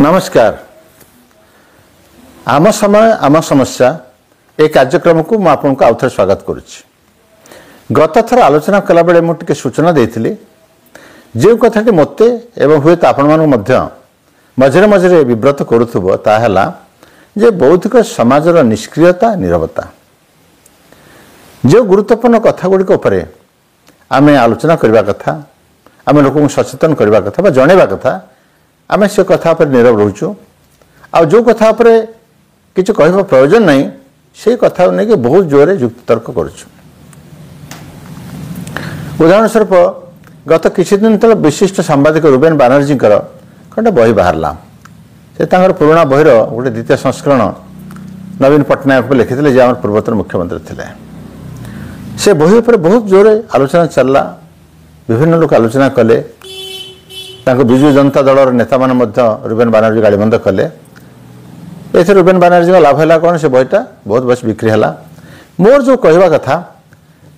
नमस्कार। आम समय आम समस्या ए कार्यक्रम को मुझे आपको आउ थे स्वागत करुच्ची। गत थर आलोचना कला बेले मुझे सूचना देती जो कथाटी मत एवं हुए तो आपण मझे मझे विव्रत करुथुबो ताहला जे बौद्धिक समाजर निष्क्रियता नीरवता जो गुरुत्वपूर्ण कथा गुड़िक आम आलोचना करने कथा आम लोक सचेतन करने कथा बा जनवा कथा आम से कथा पर नीरव रोचु आ जो कथा पर किसी कह प्रयोजन नहीं से कथा नहीं बहुत जोर युक्तितर्क करुचु। उदाहरण स्वरूप गत किसी दिन तले विशिष्ट सांबादिक रुबेन बानर्जी खंडे बही बाहरला से पुराणा बहीर गोटे द्वितीय संस्करण नवीन पट्टनायक को लिखी जे आम पूर्वतन मुख्यमंत्री थे। से बही पर बहुत जोर आलोचना चलला, विभिन्न लोग आलोचना कले, विजु जनता दलर नेता मान रुबेन बानर्जी गाड़ीबंद कले। ये रुबेन बानर्जी का लाभ है कौन से बहीटा बहुत बस बिक्री है। मोर जो कहवा कथा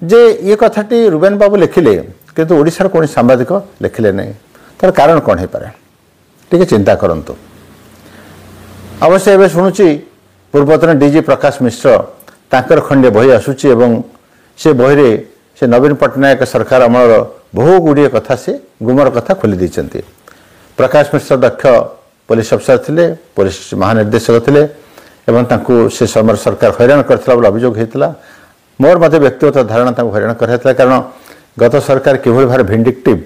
जे ये कथाटी रुबेन बाबू लिखिले किंतु ओडिशार कौन सांबादिक लिखिले नहीं, तार कारण कौन हो पारे टे चिंता करंतु। अवश्य एवं शुणुची पूर्वतन डीजी प्रकाश मिश्र तांकर खंडे बही आसुची एवं से बही से नवीन पट्टनायक सरकार अमल बहु गुड़िए कथा से गुमर कथा खोली देते। प्रकाश मिश्र दक्ष पुलिस अफसर थे, पुलिस महानिर्देशक थे एवं से समय सरकार हैरान करथिला बोली अभियोग होता। मोर मत व्यक्तिगत धारणा हैरान कर कारण गत सरकार किभली भार भिंडिक्टिव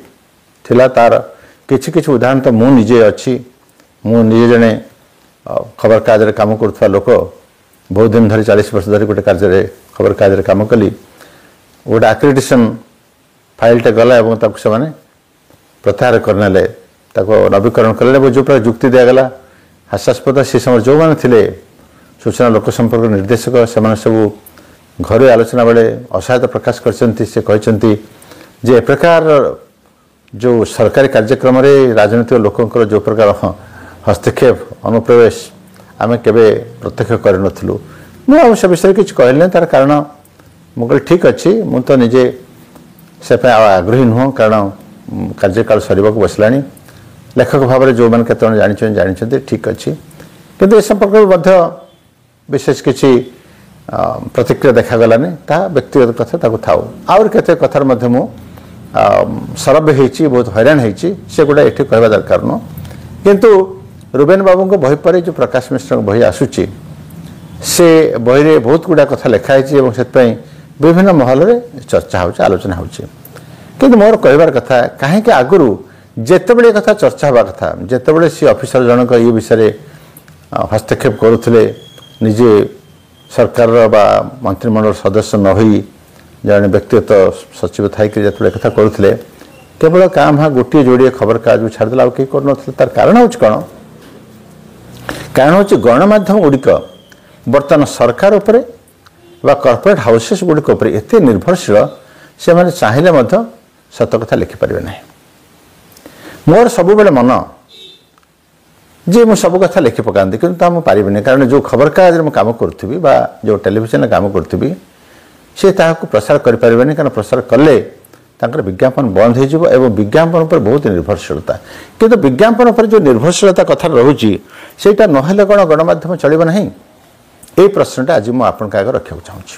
थिला तार किछि किछि उदाहरण तो मुझे अच्छी मुझे जड़े खबर कागज काम करुवा लोक बहुत दिन धरी 40 वर्ष धरी गोटे कार्य खबर कागज काम कली गोटे आक्रेडिटेशन फाइलटे गला से प्रत्याहार करने नवीकरण कले जो प्रकार जुक्ति दिगला हास्यास्पद से समय जो मैंने थे सूचना लोक संपर्क निर्देशक से सब घर आलोचना बेले असहायता प्रकाश कर जे प्रकार जो सरकारी कार्यक्रम राजनीतिक लोकंर जो प्रकार हस्तक्षेप अनुप्रवेश आम केवे प्रत्यक्ष करूँ मुझे विषय किसी कहली तार कारण मुझे ठीक अच्छी मु तो निजे से आग्रही नुह कारण कार्यकाल सर बसला लेखक भाव में जो मैंने केत जानी ठीक अच्छी किंतु ए संपर्क विशेष किसी प्रतिक्रिया देखागलानी ता व्यक्तिगत कथा थाऊ आउर केते कथार मध्य मु सरब होती बहुत हैरान होती से गुड़ा ये कहवा दरकार नुह। किंतु रुबेन बाबू बही पर जो प्रकाश मिश्र बही आसूची से बही बहुत गुड़ा कथा लिखाई से विभिन्न महल में चर्चा हो आलोचना हो मोर कहबार कथा कहीं आगुरी जितेबले कथा चर्चा हवा कथा जितेबले सी ऑफिसर जनक ये विषय हस्तक्षेप करुले निजे सरकार बा मंत्रिमंडल सदस्य न होई जड़े व्यक्तिगत सचिव थी जो कथा करुले केवल क्या भाँ गोटे जोड़े खबर कागज छाड़देला आउ कहीं कर तार कारण हूँ कौन कारण हूँ गणमाध्यम गुड़िक बर्तमान सरकार उपरे बा कॉर्पोरेट हाउसेस गुड़िक एत निर्भरशील से मैंने चाहिए सत कथा लिखिपारे ना। मोर सब बेले मन जे मु सब कथा लिखि पकाती कि पारिनी कारण जो खबर कागज में काम करुँगी जो टेलीविजन काम करुँगी सी प्रसार करें कारण प्रसार कले विज्ञापन बंद हो विज्ञापन पर बहुत निर्भरशीलता किंतु विज्ञापन पर जो निर्भरशीलता कथा रोचे सेटा नहले कौन गणमाध्यम चलो ना यही प्रश्नटा आज मुझे आगे रखा चाहूँगी।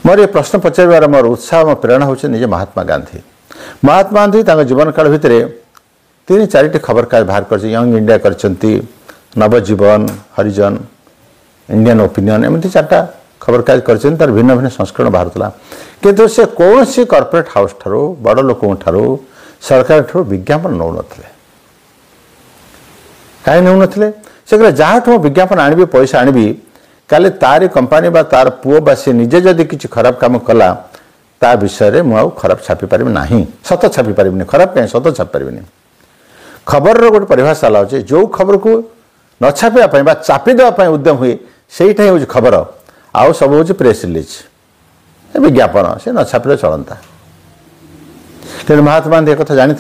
मोर ये प्रश्न पचार मोर उत्साह मोर प्रेरणा हूँ निजे महात्मा गांधी जीवन काल भितर 3-4 खबर कागज बाहर कर यंग इंडिया कर नवजीवन हरिजन इंडियन ओपिनियन एमती 4टा खबर कागज कर तार भिन्न भिन्न संस्करण बाहर किंतु से कौन सी कॉर्पोरेट हाउस ठारू बड़ लोक सरकार ठारू विज्ञापन नौ नथिले कहीं नौ नथिले से जहाँ विज्ञापन आनी पैसा आनी काले तारी कंपानी बा तार पुओ बा सी निजे जदि किसी खराब काम कला ता विषय में मुझे खराब छापी पारि ना सत छापी पारि खराब कहीं सत छापी पारि खबर गोटे परिभाषा है जो खबर को न छापा चापी देवाई उद्यम हुए सहीटा ही हूँ खबर आउ सब हूँ प्रेस रिलीज विज्ञापन से न छापिले चलता कि महात्मा गांधी एक जानी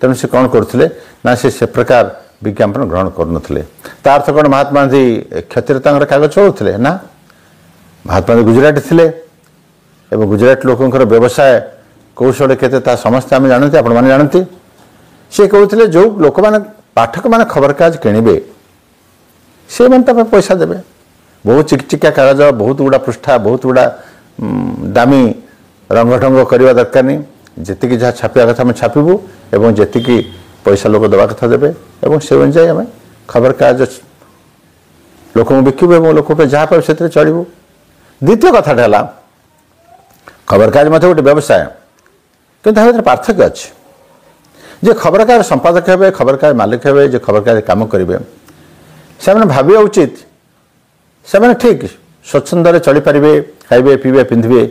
तेणु से कौन करुले ना से प्रकार विज्ञापन ग्रहण करुले अर्थ कौन महात्मा गांधी क्षतिर कागज चलुले ना महात्मा गांधी गुजराती थे एवं गुजरात लोकंर व्यवसाय कौशल केते समस्ते आम जानते आपण मैंने जानते सी कहते जो लोक मैंने पाठक मैंने खबरकागज किणवे से मैंने पैसा देवे बहुत चिकचिकिया कागज बहुत गुड़ा पृष्ठा बहुत गुड़ा दामी रंग ढंग करवा दरकार नहीं जी जहाँ छापा कथा छापू और जी पैसा लोक दवा कथा देवे और से अनुसार आम खबरकागज लोक बिकबू और लोक जहाँ पाए से चलू। द्वितीय कथाटा है खबरकागज मत गोटे व्यवसाय कि पार्थक्य अच्छे जे खबरकागज संपादक हे खबरकागज मालिक हे जे खबरकागज काम करेंगे से भाविया उचित से ठीक स्वच्छंद चली पारे खाइबे पीबे पिंधे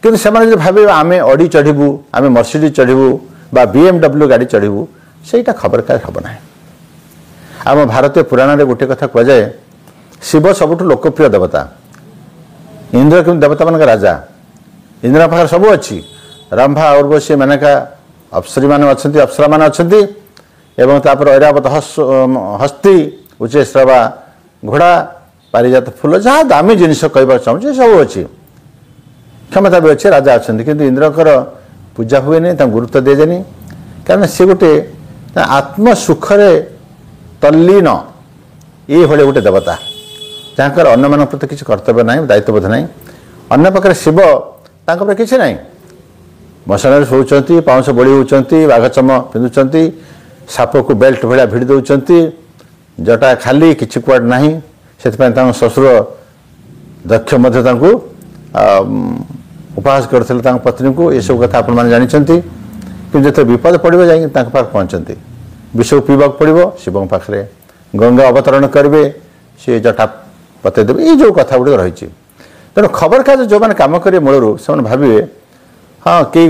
कि से भावे आम अडी चढ़ू आम मर्सिडीज चढ़ू बा BMW गाड़ी चढ़ू सेटा खबरकागज हम ना। आम भारतीय पुराण में गोटे कथा कहुए शिव सबुठ लोकप्रिय देवता इंद्र कि देवता मान राजा इंद्र पाखे सब अच्छी रंभा उर्वशी मेनका अप्सरी मान अच्छा अप्सरा मान अच्छा ऐरावत हस्ती उच्चश्रवा घोड़ा पारिजात फूल जहाँ दामी जिनस कह चाहूँ सब अच्छी क्षमता भी अच्छे राजा अच्छा किंतु इंद्रकर पूजा हुए नहीं गुरुत्व दि जाए कारण सी गोटे आत्म सुखरे तल्लीन ये गोटे देवता जहाँकर अन्न मान प्रति किसी कर्तव्य ना दायित्वबोध ना अन्न पाखे शिव तापर किसी ना मशान शोचती पाउंश बोली होती बाघचम पिंधुंट साप को बेल्ट भाया भिड़ दौरान जटा खाली किसी कुआड ना से ससुर दक्ष उपहास करते पत्नी को ये सब कथा आपण जानते कि जो विपद पड़ो जा पहुँचती विष पीवा पड़ो शिव पाखे गंगा अवतरण करेंगे सी जटा पतईदेवे ये जो कथा गुड़ रही तेणु खबरकागज जो मैंने कम करेंगे मूलर से भावे हाँ कि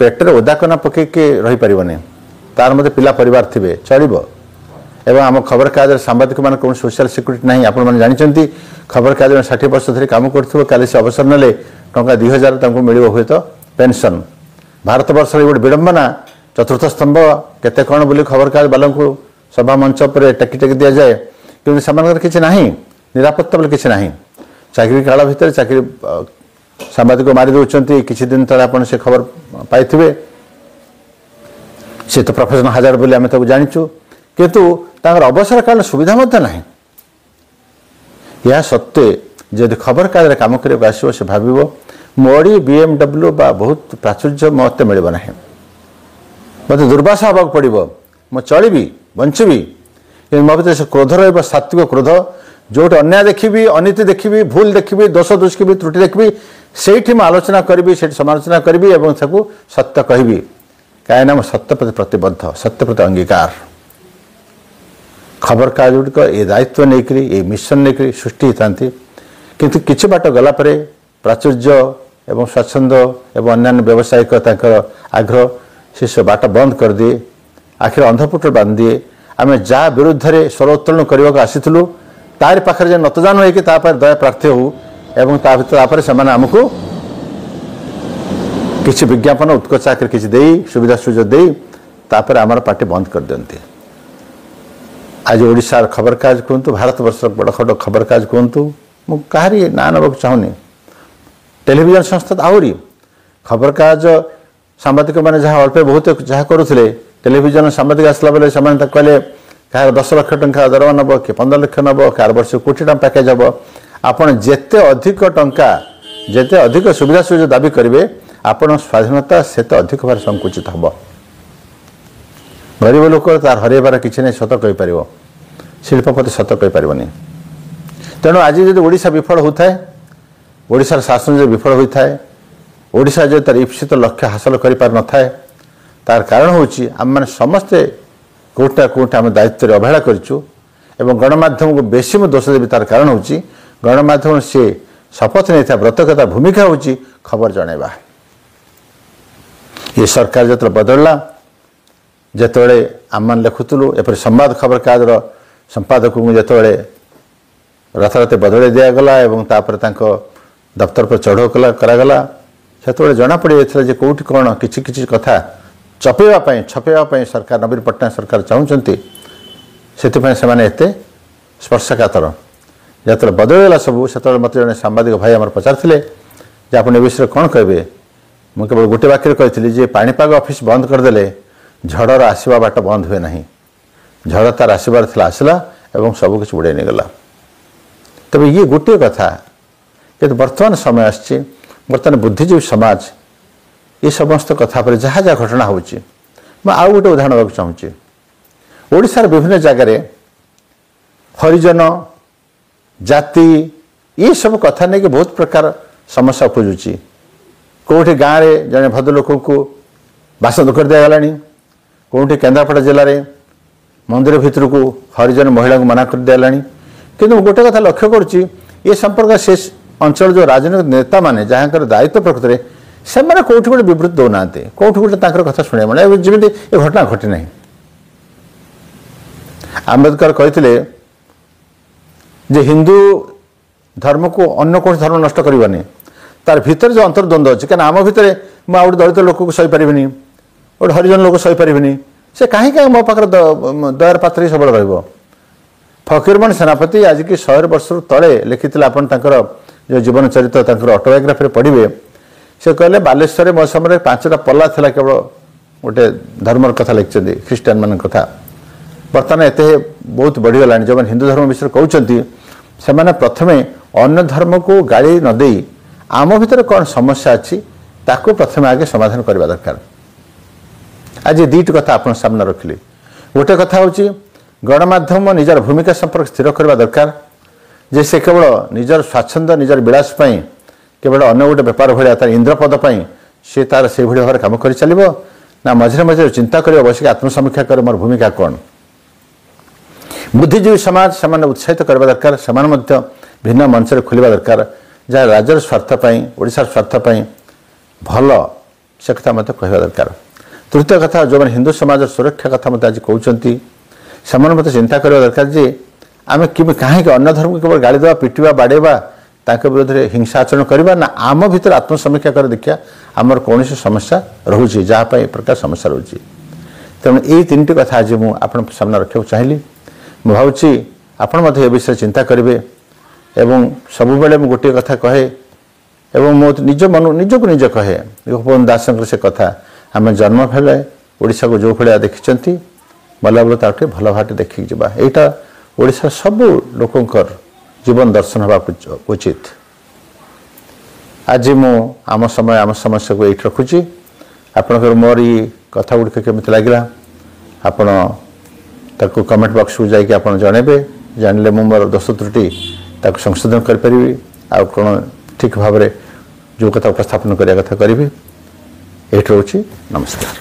पेटर ओदा कना पकईके रहीपर तार मत पिला परिवार थे चलो एवं आम खबरकागज सांबादिक मान कौन सोशल सिक्यूरीटी ना आपने जानते खबरकागज 60 वर्ष धरी कम कर से अवसर ना टंका 2000 मिल हुए तो पेंशन भारत वर्ष गोटे विडंबना चतुर्थ स्तंभ केते कौन बोली खबरकागज वालों को सभा मंच पर टेकी टेकी दि जाए कि किसी ना निरापत्ता बोले किसी ना चाकरी काल भितर चाकरी सांबादिक मारी दौरान किसी दिन तले आप से खबर पाई सी तो प्रोफेशनल हजार बोली आम जाचु किंतु अवसर काल सुविधा ना यह सत्वे जदि खबरकागज कम करने आसो से भाव मोड़ी BMW बा बहुत प्राचुर्य मत मिल ना मत दुर्वासा हाँ पड़ो मु चलि बंचबी मो भर से क्रोध रत्विक क्रोध जोटे अन्याय देखी अनीति देखी भूल देखी दोष दुष्की त्रुटि देखी से आलोचना करी से समालोचना करी और सत्य कहबी कहीं सत्य प्रति प्रतिबद्ध सत्य प्रति अंगीकार खबरकागज गुड़िक ये दायित्व नहीं ये मिशन नहीं सृष्टि होता किंतु किछि बाट गला परे प्राचुर्य एवं स्वच्छंद एवं अन्य व्यावसायिक आग्रह से सब बाट बंद कर दिए आखिर अंधपुट बांध दिए आम जहाँ विरुद्ध में स्वर उत्तोलन करने को आसीलु तार पाखे नतजान हो दया प्रार्थी हो एवं तापर से आमको किसी विज्ञापन उत्कर्ष आखिर किसी दे सुविधा सुजोग दे तापर आमर पार्टी बंद कर दियंती। आज ओडिशार खबरकागज कहतु भारत वर्ष बड़ खड़ खबरकागज कहतु मु कहारी ना नबाक चाहूनी टेलीविजन संस्था आहरी खबरकागज सांबादिक मैंने जहाँ अल्प बहुत जहाँ करुले टेलीविजन सांबादिक आसला बेले से कहले कह 10 लाख टंका दरमा नब कि 15 लाख नब कह वर्ष कोटी टाँग पैकेज हम आपड़ जिते अधिक टंका जिते अधिक सुविधा सुजोग दाबी करेंगे आपण स्वाधीनता से तो अधिक भार संकुचित हम गरीब लोक तार हरबार किसी नहीं सत कहीपर शिल्पपति सत कहीपर तेणु आज जो ओडिशा विफल होता है ओडिशार शासन जो विफल होता है ओडिशा जो तार इप्सित लक्ष्य हासिल कर पार न था तार कारण होची आम मैंने समस्ते कोटा कोटा आम दायित्व अवहेला करूँ एवं गणमाध्यम को बेसी में दोष देवी तार कारण होची गणमाध्यम से शपथ नहीं था व्रतकता भूमिका होची खबर जनइबा ये सरकार जो बदलला जिते आम लिखुलु एपरी संवाद खबरकागज संपादक को जिते रातारात बदल दिगला और तापर दफ्तर पर चढ़ाऊ करागला से जना पड़ जाता है कौटी कौन किसी कथा छपेवाई सरकार नवीन पट्टनायक सरकार चाहते से स्पर्शकातर जो बदलगला सब से मत जन सांबादिक भाई आम पचारे आप विषय कौन कहे मुझे केवल गोटे वाक्य कही जे पाणीपाग ऑफिस बंद करदे झड़र आसवा बाट बंद हुए ना झड़ तार आसबार था आसला और सबकिछ बुड़े नहीं गला। तबे ये गोटे कथा कि वर्तमान समय आसछि वर्तमान बुद्धिजीवी समाज ये समस्त कथा पर जहाँ जहाँ घटना होची आउ गोटे उदाहरण देवाक चाहूँगी। ओडिशार विभिन्न जगार हरिजन जाति ये सब कथा नहीं कि बहुत प्रकार समस्या उपजुची। कौटी गाँव में जड़े भद्रलोक को बासंद कर दिगला, कौटी केन्द्रापड़ा जिले में मंदिर भितर को हरिजन महिला को मना कर दिगला। किंतु गोटे कथा लक्ष्य करुच्ची ये संपर्क से अंचल जो राजनीतिक नेता माने जहाँ दायित्व प्रकृत में से कौटी गोटे विवृत्ति दौना कौटी गोटे कथा शुणा माने जमी ये घटना घटी ना। आंबेडकर कहते जे हिंदू धर्म को अन्य कौन धर्म नष्ट करवानी तार भीतर जो अंतर्द्वंद अच्छे क्या आम भितर मुझे दलित लोक को सही पारि गोटे हरिजन लोक सही पारि से कहीं मो पाखे दयार पात्र सब रहा। फकीरमोहन सेनापति आज की 100 वर्ष तले लिखी जो जीवन चरित्र ऑटोबायोग्राफी पढ़े से कहले बालेश्वर मो समय 5टा पल्ला था केवल गोटे धर्म कथा लिखिं ख्रीष्टान मान कथा। बर्तमान एत बहुत बढ़ीगला जो हिंदू धर्म विषय कहते से प्रथमे अन्य धर्म को गाड़ी नदे आम भीतर कौन समस्या अच्छी ताको प्रथमे आगे समाधान करने दरकार। आज दुईट कथा आप सामने रखिली। गोटे कथा हूँ गणमाध्यम निजर भूमिका संपर्क स्थिर करने दरकार जे से केवल निजर स्वाच्छंद निजर विलास केवल अन्य गोटे बेपार भाया तार इंद्रपद सी तार से भाव में कम कर चलो ना मझे मझे चिंता कर बस आत्मसमीक्षा कर मोर भूमिका कौन। बुद्धिजीवी समाज से उत्साहित करने दरकार से भिन्न मंच खोलवा दरकार जहाँ राज्यर स्वार्थपाई ओडिशार स्वार्थपाई भल से कथा मत कहवा दरकार। तृतीय कथा जो हिंदू समाज सुरक्षा कथा मत आज कहते से मत चिंता करवा दरकार जे आम कहीं अन्य धर्म को केवल गाड़ी देवा पिटिवा बाड़ेवा ताके विरोध में हिंसा आचरण करवा ना आम भीतर आत्मसमीक्षा कर देखिया आमर कौन समस्या रोचे जहाँपाई प्रकार समस्या रोचे। तेणु ये 3टी कथा आज मुझे आप सामने रखा चाहिए। मुझे भावुँ आपण ए विषय चिंता करेंगे एवं सब बेले मुझे गोटे कथा कहे एवं मो निज मन निज को निज कहे गोपबंधु दास से कथा आम जन्म भेले ओडिशा को जो भाया देखी मला बेल ताटे भल भाट देखिक जावा यहाँ ओडिशा सबू लोकंर जीवन दर्शन हवा उचित। आज मु आम समय आम समस्या को ये रखुची आपणकर मोर ये कथा गुड़िक केमी लगे आपण ताकू कमेंट बॉक्स को जाकि आप जनइबे जानले मु मोर दोष त्रुटि ताकू संशोधन करी आउ कौन ठीक भाव में जो कथा उपस्थापन करने कथा करी। ये रोचे नमस्कार।